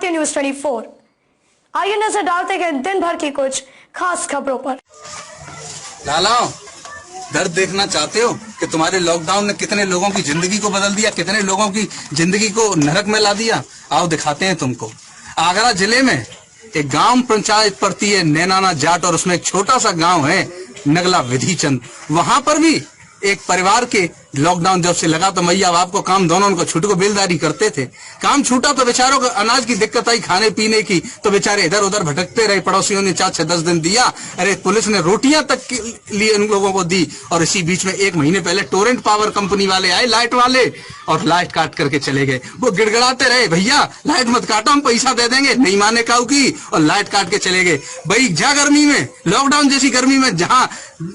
भारतीय न्यूज 24। आइए नजर डालते हैं दिन भर की कुछ खास खबरों पर। लाला, दर्द देखना चाहते हो कि तुम्हारे लॉकडाउन ने कितने लोगों की जिंदगी को बदल दिया, कितने लोगों की जिंदगी को नरक में ला दिया? आओ दिखाते हैं तुमको। आगरा जिले में एक गांव पंचायत पड़ती है नैनाना जाट, और उसमें एक छोटा सा गांव है नगला विधिचंद। वहां पर भी एक परिवार के लॉकडाउन जब से लगा तो मैया बाप को काम दोनों उनको छूट को बेलदारी करते थे। काम छूटा तो बेचारों को अनाज की दिक्कत आई, खाने पीने की, तो बेचारे इधर उधर भटकते रहे। पड़ोसियों ने 4-6-10 दिन दिया, अरे पुलिस ने रोटियां तक के लिए उन लोगों को दी। और इसी बीच में 1 महीने पहले टोरेंट पावर कंपनी वाले आए, लाइट वाले, और लाइट काट करके चले गए। वो गिड़गिड़ाते रहे, भैया लाइट मत काटो, हम पैसा दे देंगे। नहीं माने काऊ की, और लाइट काट के चले गए। भाई जा गर्मी में, लॉकडाउन जैसी गर्मी में जहां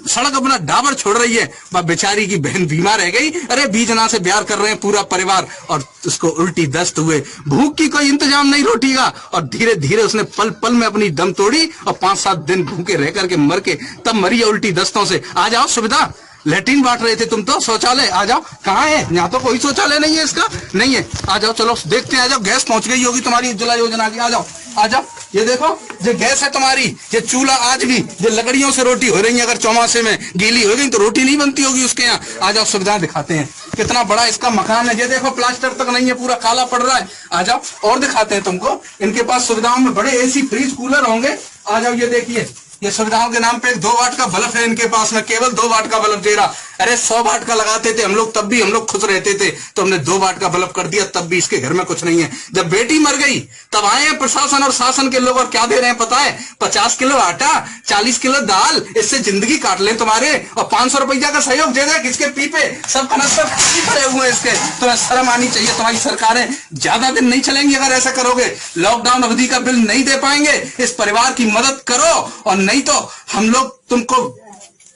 सड़क अपना डाबर छोड़ रही है, वह बेचारी की बहन बीमार रह गई। अरे बीजना से ब्याह कर रहे हैं पूरा परिवार, और उसको उल्टी दस्त हुए। भूख की कोई इंतजाम नहीं रोटी का, और धीरे धीरे उसने पल पल में अपनी दम तोड़ी, और 5-7 दिन भूखे रह करके मर के तब मरी है उल्टी दस्तों से। आ जाओ, सुविधा लैट्रिन बांट रहे थे तुम तो, शौचालय आ जाओ। कहाँ है? यहाँ तो कोई शौचालय नहीं है, इसका नहीं है। आ जाओ, चलो देखते हैं। आ जाओ, गैस पहुंच गई होगी तुम्हारी उज्ज्वला योजना की। आ जाओ आ जाओ, ये देखो, ये गैस है तुम्हारी, ये चूल्हा आज भी ये लकड़ियों से रोटी हो रही है। अगर चौमासे में गीली हो गई तो रोटी नहीं बनती होगी उसके यहाँ। आ जाओ, सुविधाएं दिखाते हैं। कितना बड़ा इसका मकान है, ये देखो, प्लास्टर तक नहीं है, पूरा काला पड़ रहा है। आ जाओ और दिखाते हैं तुमको। इनके पास सुविधाओं में बड़े एसी, फ्रिज, कूलर होंगे। आ जाओ, ये देखिए, ये सुविधाओं के नाम पे एक 2 वाट का बल्ब है इनके पास में, केवल 2 वाट का बल्ब दे रहा। अरे 100 वाट का लगाते थे हम लोग, तब भी हम लोग खुश रहते थे, तो हमने 2 वाट का बल्ब कर दिया, तब भी इसके घर में कुछ नहीं है। जब बेटी मर गई तब आए हैं प्रशासन और शासन के लोग, और क्या दे रहे हैं पता है? 50 किलो आटा, 40 किलो दाल, इससे जिंदगी काट लें तुम्हारे, और 500 रुपया का सहयोग दे दे। किसके पीपे सब कनस्तर खाली पड़े हुए हैं इसके। तुम्हें शर्म आनी चाहिए। तुम्हारी सरकारें ज्यादा दिन नहीं चलेंगी अगर ऐसा करोगे। लॉकडाउन अवधि का बिल नहीं दे पाएंगे, इस परिवार की मदद करो, और नहीं तो हम लोग तुमको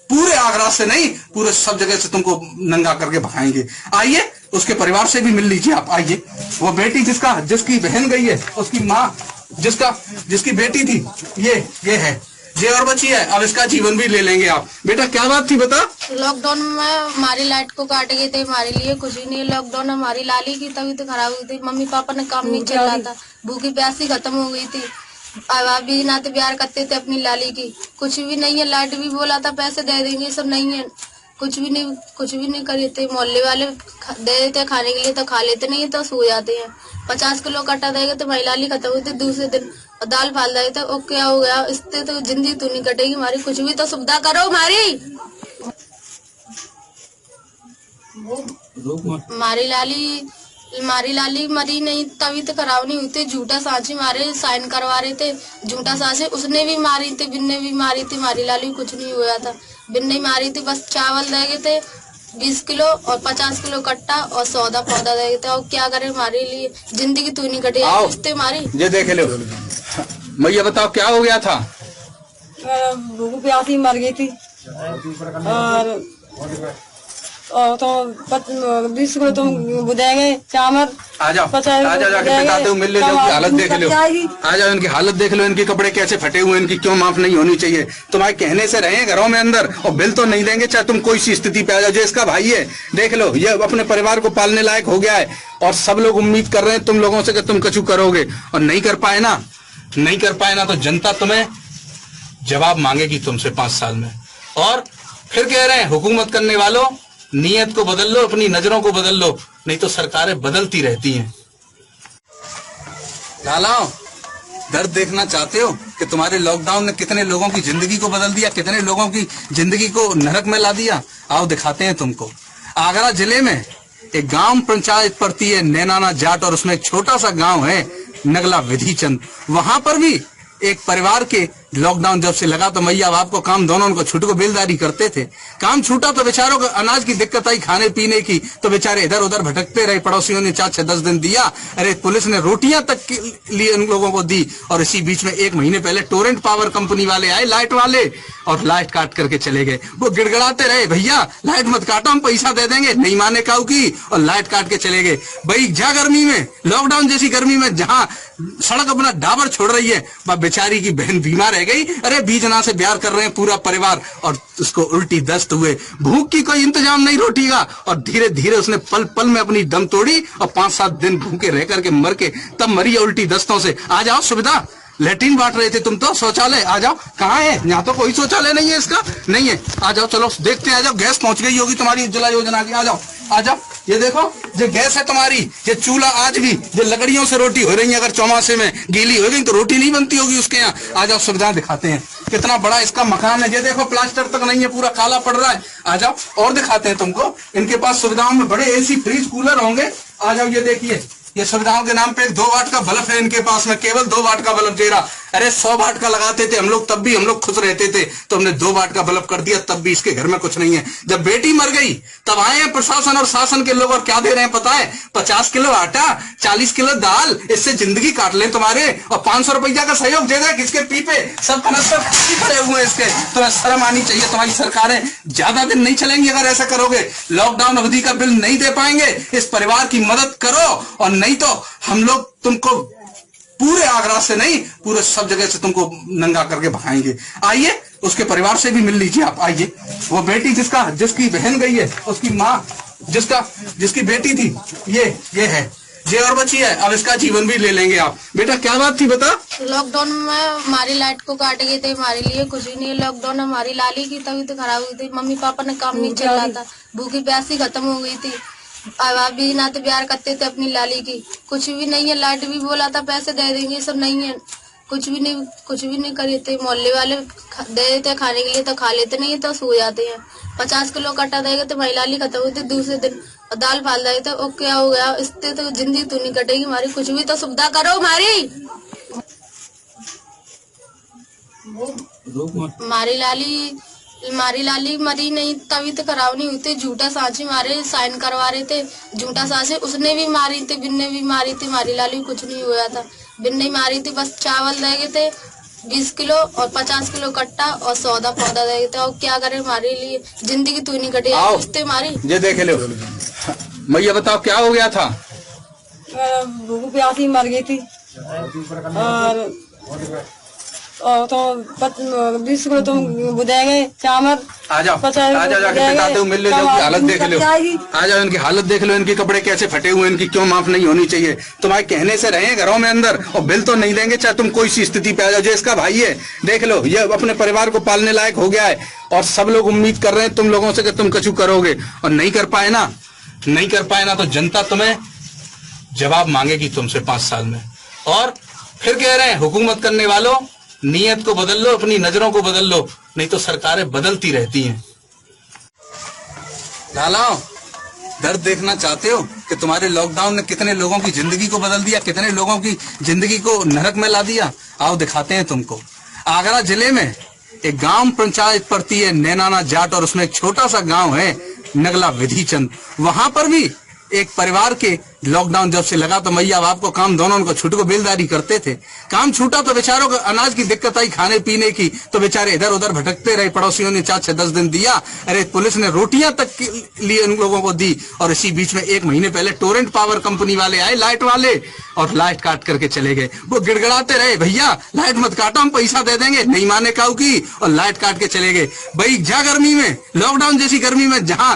पूरे आगरा से नहीं, पूरे सब जगह से तुमको नंगा करके भगाएंगे। आइए, उसके परिवार से भी मिल लीजिए आप। आइए, वो बेटी जिसकी बहन गई है, उसकी माँ जिसकी बेटी थी, ये है, ये और बची है। अब इसका जीवन भी ले लेंगे आप। बेटा क्या बात थी बता? लॉकडाउन में हमारी लाइट को काट गए थे, हमारे लिए कुछ ही नहीं। लॉकडाउन हमारी लाली की तबीयत खराब हुई थी, मम्मी पापा ने काम नहीं चल रहा था, भूखी प्यासी खत्म हो गई थी। अब भी ना तो प्यार करते थे अपनी लाली की, कुछ भी नहीं है। लाइट भी बोला था पैसे दे देंगे, सब नहीं है, कुछ भी नहीं करे थे। मोहल्ले वाले दे देते खाने के लिए तो खा लेते, नहीं तो सो जाते हैं। 50 किलो कट्टा देगा तो हमारी लाली खत्म हुई थी दूसरे दिन, और दाल फाल रहे थे। और क्या हो गया, इससे तो जिंदगी तो नहीं कटेगी हमारी। कुछ भी तो सुविधा करो हमारी। हमारी लाली मरी नहीं, तबीयत खराब नहीं हुई थी। झूठा सांची मारे, साइन करवा रहे थे, झूठा सांचे उसने भी मारी थी, बिन ने भी मारी थी। हमारी लाली कुछ नहीं हुआ था, बिन नहीं मारी थी। बस चावल दे गए थे 20 किलो और 50 किलो कट्टा, और सौदा पौधा दे गए थे। और क्या करे, हमारे लिए जिंदगी तो नहीं कटेगी हमारी। ये देख लो मैया, बताओ क्या हो गया था? भूख प्यासी मर गई थी, और तो 20 किलो तुम बुझाएंगे चावल। आ जाओ जाके बताते हो, मिल ले जाओ, हालत देख लो। आ जाओ, इनकी हालत देख लो, इनके कपड़े कैसे फटे हुए, इनकी क्यों माफ नहीं होनी चाहिए? तुम्हारे कहने से रहे घरों में अंदर, और बिल तो नहीं देंगे चाहे तुम कोई सी स्थिति पे आ जाओ। जो इसका भाई है, देख लो, ये अपने परिवार को पालने लायक हो गया है, और सब लोग उम्मीद कर रहे हैं तुम लोगों से कि तुम कछु करोगे, और नहीं कर पाए ना तो जनता तुम्हें जवाब मांगेगी तुमसे 5 साल में। और फिर कह रहे हैं हुकूमत करने वालों, नीयत को बदल लो, अपनी नजरों को बदल लो, नहीं तो सरकारें बदलती रहती हैं। लाला, दर्द देखना चाहते हो कि तुम्हारे लॉकडाउन ने कितने लोगों की जिंदगी को बदल दिया, कितने लोगों की जिंदगी को नरक में ला दिया? आओ दिखाते हैं तुमको। आगरा जिले में एक गांव पंचायत पड़ती है नैनाना जाट, और उसमें एक छोटा सा गांव है नगला विधिचंद। वहां पर भी एक परिवार के लॉकडाउन जब से लगा तो मैया बाप को काम दोनों उनको छूट को बेलदारी करते थे। काम छूटा तो बेचारों को अनाज की दिक्कत आई, खाने पीने की, तो बेचारे इधर उधर भटकते रहे। पड़ोसियों ने 4-6-10 दिन दिया, अरे पुलिस ने रोटियां तक के लिए उन लोगों को दी। और इसी बीच में 1 महीने पहले टोरेंट पावर कंपनी वाले आए, लाइट वाले, और लाइट काट करके चले गए। वो गिड़गिड़ाते रहे, भैया लाइट मत काटो, हम पैसा दे देंगे। नहीं माने काऊ की, और लाइट काट के चले गए। भाई जा गर्मी में, लॉकडाउन जैसी गर्मी में जहां सड़क अपना डाबर छोड़ रही है, वह बेचारी की बहन बीमार रह गई, अरे बीजना से प्यार कर रहे हैं पूरा परिवार और उसको उल्टी दस्त हुए, भूख की कोई इंतजाम नहीं रोटी का, और धीरे धीरे उसने पल पल में अपनी दम तोड़ी और 5-7 दिन भूखे रह करके मर के तब मरी है उल्टी दस्तों से। आ जाओ, सुविधा लेटरिन बांट रहे थे तुम तो, शौचालय आ जाओ। कहाँ है? यहाँ तो कोई शौचालय नहीं है, इसका नहीं है। आ जाओ, चलो देखते हैं। आ जाओ, गैस पहुंच गई होगी तुम्हारी उज्ज्वला योजना की। आ जाओ आ जाओ, ये देखो, ये गैस है तुम्हारी, ये चूल्हा आज भी ये लकड़ियों से रोटी हो रही है। अगर चौमासे में गीली हो गई तो रोटी नहीं बनती होगी उसके यहाँ। आ जाओ, सुविधाएं दिखाते हैं। कितना बड़ा इसका मकान है, ये देखो, प्लास्टर तक नहीं है, पूरा काला पड़ रहा है। आ जाओ और दिखाते हैं तुमको। इनके पास सुविधाओं में बड़े एसी, फ्रिज, कूलर होंगे। आ जाओ, ये देखिए, ये सुविधाओं के नाम पे एक 2 वाट का बल्ब है इनके पास में, केवल 2 वाट का बल्ब दे रहा। अरे 100 वाट का लगाते थे हम लोग, तब भी हम लोग खुश रहते थे, तो हमने 2 वाट का बल्ब कर दिया, तब भी इसके घर में कुछ नहीं है। जब बेटी मर गई तब आए हैं प्रशासन और शासन के लोग और क्या दे रहे हैं पता है? 50 किलो आटा, 40 किलो दाल, इससे जिंदगी काट ले तुम्हारे, और 500 रुपया का सहयोग दे रहे हैं। किसके पीपे सब कनस्तर खड़े हुए इसके। तुम्हें शर्म आनी चाहिए। तुम्हारी सरकारें ज्यादा दिन नहीं चलेंगी अगर ऐसा करोगे। लॉकडाउन अवधि का बिल नहीं दे पाएंगे, इस परिवार की मदद करो, और नहीं तो हम लोग तुमको पूरे आगरा से नहीं, पूरे सब जगह से तुमको नंगा करके भगाएंगे। आइए, उसके परिवार से भी मिल लीजिए आप। आइए, वो बेटी जिसकी बहन गई है, उसकी माँ जिसकी बेटी थी, ये है, ये और बची है। अब इसका जीवन भी ले लेंगे आप। बेटा क्या बात थी बता? लॉकडाउन में हमारी लाइट को काट गए थे, हमारे लिए कुछ भी नहीं। लॉकडाउन हमारी लाली की तबीयत खराब हुई थी, मम्मी पापा ने काम नहीं चल रहा था, भूखी प्यासी खत्म हो गई थी। अब भी ना तो प्यार करते थे अपनी लाली की, कुछ भी नहीं है। लाइट भी बोला था पैसे दे देंगे, सब नहीं है, कुछ भी नहीं करे थे। मोहल्ले वाले दे देते खाने के लिए तो खा लेते, नहीं तो सो जाते हैं। 50 किलो कट्टा देगा तो हमारी लाली खत्म हुई थी दूसरे दिन, और दाल फाल रहे थे। और क्या हो गया, इससे तो जिंदगी तो नहीं कटेगी हमारी, कुछ भी तो सुविधा करो हमारी। हमारी लाली मरी नहीं, तबीयत खराब नहीं हुई थी। झूठा सांची मारे, साइन करवा रहे थे, झूठा सांचे उसने भी मारी थी, बिन ने भी मारी थी। हमारी लाली कुछ नहीं हुआ था, बिन नहीं मारी थी। बस चावल दे गए थे 20 किलो और 50 किलो कट्टा और सौदा पौधा दे गए थे। और क्या करे, हमारे लिए जिंदगी तो नहीं कटेगी हमारी। ये देख लो मैया, बताओ क्या हो गया था? भूख प्यासी मर गई थी, और तो 20 किलो तुम बुझा गए चावल। आ जाओ जाके बताते हो, मिल लो, इनकी हालत देख लो। आ जाओ, इनकी हालत देख लो, इनके कपड़े कैसे फटे हुए, इनकी क्यों माफ नहीं होनी चाहिए? तुम्हारे कहने से रहे घरों में अंदर, और बिल तो नहीं देंगे चाहे तुम कोई सी स्थिति पे आ जाओ। जो इसका भाई है, देख लो, ये अपने परिवार को पालने लायक हो गया है, और सब लोग उम्मीद कर रहे हैं तुम लोगों से कि तुम कछु करोगे, और नहीं कर पाए ना तो जनता तुम्हें जवाब मांगेगी तुमसे 5 साल में। और फिर कह रहे हैं हुकूमत करने वालों, नीयत को बदल लो, अपनी नजरों को बदल लो, नहीं तो सरकारें बदलती रहती हैं। लालाओ, दर्द देखना चाहते हो कि तुम्हारे लॉकडाउन ने कितने लोगों की जिंदगी को बदल दिया, कितने लोगों की जिंदगी को नरक में ला दिया? आओ दिखाते हैं तुमको। आगरा जिले में एक गांव पंचायत पड़ती है नैनाना जाट, और उसमें एक छोटा सा गांव है नगला विधिचंद। वहां पर भी एक परिवार के लॉकडाउन जब से लगा तो मैया बाप को काम दोनों उनको छूट को बेलदारी करते थे। काम छूटा तो बेचारों को अनाज की दिक्कत आई, खाने पीने की, तो बेचारे इधर उधर भटकते रहे। पड़ोसियों ने 4-6-10 दिन दिया, अरे पुलिस ने रोटियां तक के लिए उन लोगों को दी। और इसी बीच में 1 महीने पहले टोरेंट पावर कंपनी वाले आए, लाइट वाले, और लाइट काट करके चले गए। वो गिड़गिड़ाते रहे, भैया लाइट मत काटो, हम पैसा दे देंगे, नहीं माने काऊ की, और लाइट काट के चले गए। भाई जा गर्मी में, लॉकडाउन जैसी गर्मी में जहां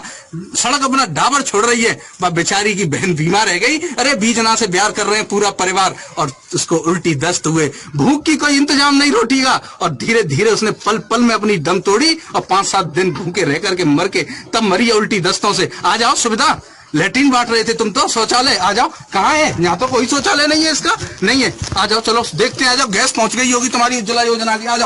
सड़क अपना डाबर छोड़ रही है, वह बेचारी की बहन बीमार रह गई। अरे बीजना से प्यार कर रहे हैं पूरा परिवार, और उसको उल्टी दस्त हुए, भूख की कोई इंतजाम नहीं रोटी का, और धीरे धीरे उसने पल पल में अपनी दम तोड़ी, और 5-7 दिन भूखे रह करके मर के तब मरी है उल्टी दस्तों से। आ जाओ, सुविधा लेटरिन बांट रहे थे तुम तो, शौचालय आ जाओ। कहाँ है? यहाँ तो कोई शौचालय नहीं है, इसका नहीं है। आ जाओ, चलो देखते हैं। आ जाओ, गैस पहुंच गई होगी तुम्हारी उज्ज्वला योजना की। आ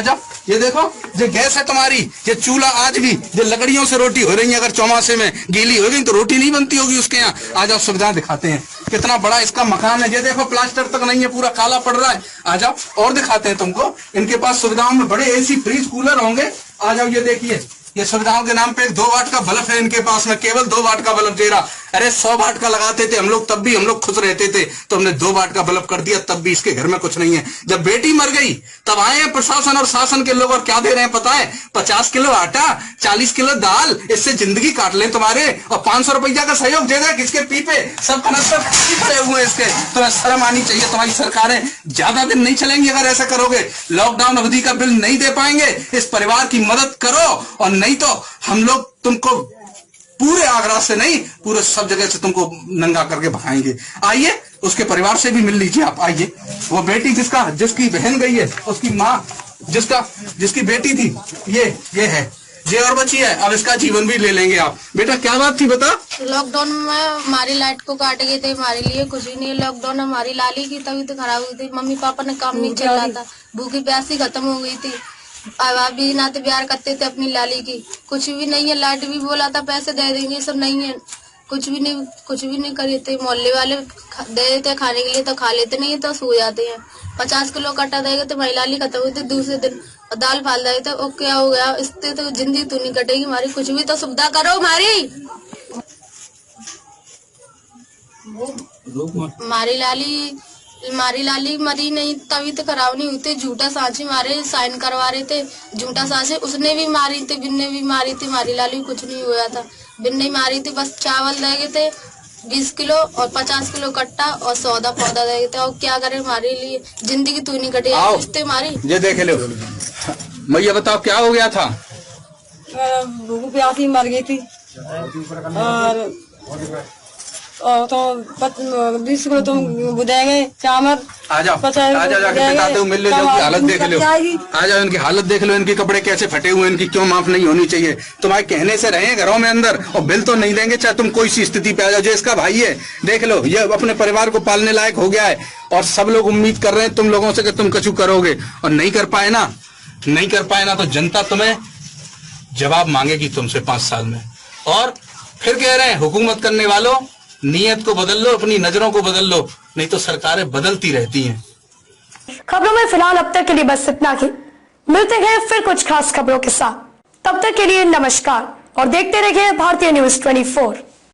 जाओ, ये देखो, ये गैस है तुम्हारी, ये चूल्हा आज भी ये लकड़ियों से रोटी हो रही है। अगर चौमासे में गीली हो गई तो रोटी नहीं बनती होगी उसके यहाँ। आ जाओ, सुविधाएं दिखाते हैं। कितना बड़ा इसका मकान है, ये देखो, प्लास्टर तक नहीं है, पूरा काला पड़ रहा है। आ जाओ और दिखाते हैं तुमको। इनके पास सुविधाओं में बड़े एसी, फ्रिज, कूलर होंगे। आ जाओ, ये देखिए, ये सुविधाओं के नाम पे एक 2 वाट का बल्ब है इनके पास में, केवल 2 वाट का बल्ब दे रहा। अरे 100 वाट का लगाते थे हम लोग, तब भी हम लोग खुश रहते थे, तो हमने 2 वाट का बल्ब कर दिया, तब भी इसके घर में कुछ नहीं है। जब बेटी मर गई तब आए हैं प्रशासन और शासन के लोग और क्या दे रहे हैं पता है? 50 किलो आटा, 40 किलो दाल, इससे जिंदगी काट लें तुम्हारे, और 500 रुपया का सहयोग दे दे। किसके पीपे सब कनस्तर पड़े हुए इसके। तुम्हें शर्म आनी चाहिए। तुम्हारी सरकारें ज्यादा दिन नहीं चलेंगी अगर ऐसा करोगे। लॉकडाउन अवधि का बिल नहीं दे पाएंगे, इस परिवार की मदद करो, और नहीं तो हम लोग तुमको पूरे आगरा से नहीं, पूरे सब जगह से तुमको नंगा करके भगाएंगे। आइए उसके परिवार से भी मिल लीजिए आप। आइए, वो बेटी जिसकी बहन गई है, उसकी माँ जिसकी बेटी थी, ये है, ये और बची है। अब इसका जीवन भी ले लेंगे आप। बेटा क्या बात थी बता? लॉकडाउन में हमारी लाइट को काट गए थे, हमारे लिए कुछ ही नहीं। लॉकडाउन हमारी लाली की तबीयत खराब हुई थी, मम्मी पापा ने काम नहीं चल रहा था, भूखी प्यासी खत्म हो गई थी। अब भी ना तो प्यार करते थे अपनी लाली की, कुछ भी नहीं है। लाइट भी बोला था पैसे दे देंगे, सब नहीं है, कुछ भी नहीं करे थे। मोहल्ले वाले दे देते खाने के लिए तो खा लेते, नहीं तो सो जाते हैं। 50 किलो कट्टा देगा तो मेरी लाली खत्म हुई थी दूसरे दिन, और दाल फाल दे थे। और क्या हो गया, इससे तो जिंदगी तो नहीं कटेगी हमारी, कुछ भी तो सुविधा करो हमारी। हमारी लाली मरी नहीं, तबीयत खराब नहीं हुई थी। झूठा सांची मारे, साइन करवा रहे थे, झूठा सांचे उसने भी मारी थी, बिन ने भी मारी थी। हमारी लाली कुछ नहीं हुआ था, बिन नहीं मारी थी। बस चावल दे गए थे 20 किलो और 50 किलो कट्टा और सौदा पौधा दे गए थे। और क्या करे, हमारे लिए जिंदगी तू नहीं कटेगी हमारी। ये देख लो मैया, बताओ क्या हो गया था? भूख प्यासी मर गई थी, और तो 20 किलो तुम बुझा गए चावल। आ जाओ जाके बताते हो, मिल लो, जो हालत देख लो, आ जाओ, इनकी हालत देख लो, इनके कपड़े कैसे फटे हुए, इनकी क्यों माफ नहीं होनी चाहिए? तुम्हारे कहने से रहे घरों में अंदर, और बिल तो नहीं देंगे चाहे तुम कोई सी स्थिति पे आ जाओ। जो इसका भाई है देख लो, ये अपने परिवार को पालने लायक हो गया है, और सब लोग उम्मीद कर रहे हैं तुम लोगों से कि तुम कछु करोगे, और नहीं कर पाए ना तो जनता तुम्हें जवाब मांगेगी तुमसे 5 साल में। और फिर कह रहे हैं हुकूमत करने वालों, नीयत को बदल लो, अपनी नजरों को बदल लो, नहीं तो सरकारें बदलती रहती हैं। खबरों में फिलहाल अब तक के लिए बस इतना ही। मिलते हैं फिर कुछ खास खबरों के साथ, तब तक के लिए नमस्कार और देखते रहिए भारतीय न्यूज 24।